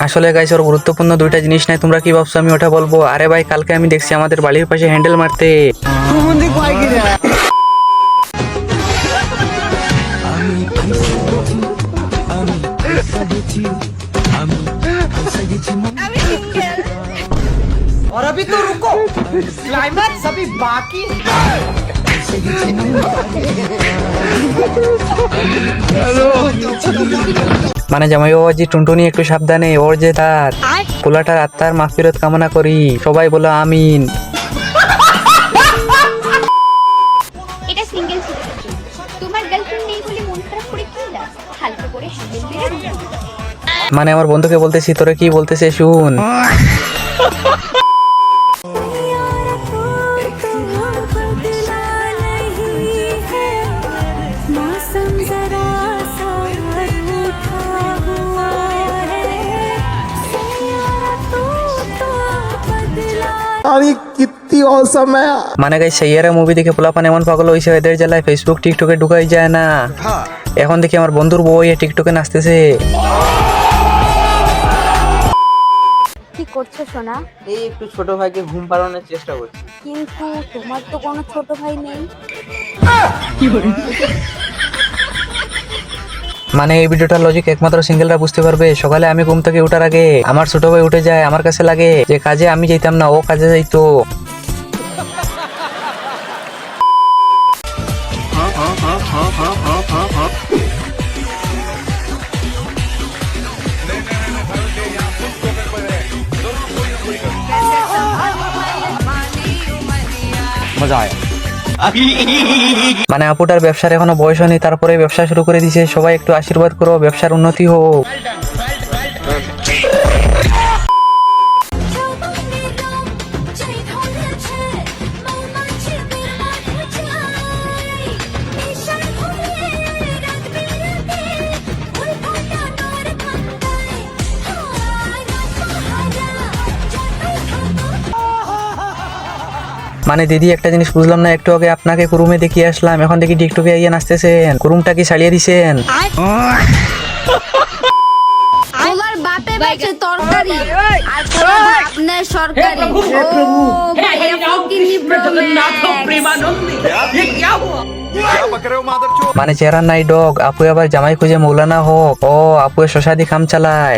আসলে গাইস ওর গুরুত্বপূর্ণ দুইটা জিনিস নাই, তোমরা কি ভাবছো আমি ওটা বলবো? আরে ভাই কালকে আমি দেখছি আমাদের বাড়ির পাশে হ্যান্ডেল মারতে। और अभी तो रुको, क्लाइमैक्स अभी बाकी। মানে জামাই বাবাজি টুনটুনি একটু সাবধানে, ওর যে তার পোলাটার আত্মার মাগফিরাত কামনা করি, সবাই বলো আমিন। এটা সিঙ্গেল সিচুয়েশন, তোমার গার্লফ্রেন্ড নেই বলে মন খারাপ করে কি লাভ, হালকা করে হ্যান্ডেল মেরে। মানে আমার বন্ধুকে বলতেছি, তোরে কি বলতেছে শুন। अरे कितनी औसम है। মানে গাইস সাইয়ারা মুভি দেখে পোলাপান এমন পাগল হইছে, এদের জ্বালায় ফেসবুক টিকটকে ঢুকাই যায় না। এখন দেখি আমার বন্ধুর বউ টিকটকে নাচতেছে। কি করছো সোনা? এই একটু ছোট ভাইকে ঘুম পাড়ানোর চেষ্টা করছি। কিন্তু তোমার তো কোনো ছোট ভাই নেই। মানে এই ভিডিওটার লজিক একমাত্র সিঙ্গেলরা বুঝতে পারবে। সকালে আমি ঘুম থেকে উঠার আগে আমার ছোট ভাই উঠে যায়, আমার কাছে লাগে যে কাজে আমি যাইতাম না, ও কাজে যাইতো। मजा आया। মানে আপুটার ব্যবসার এখনো বয়স হয়নি, তারপরে ব্যবসা শুরু করে দিয়েছে। সবাই একটু আশীর্বাদ করো, ব্যবসার উন্নতি হোক। মানে দিদি একটা জিনিস বুঝলাম না, একটু আগে আপনাকে কুরুমে দেখিয়ে আসলাম, এখন দেখি টিকটকে ইয়ে নাচতেছেন। কুরুমটা কি ছাড়িয়ে দিছেন? তোমার বাপে বাপে তরকারি আর তোমার ভাবনা সরকারি। ও ভাইয়া ফকিনি মানে চেহারা নাই ডগ, আপু আবার জামাই খুঁজে মৌলানা হোক। ও আপু শশাদি খাম চালায়।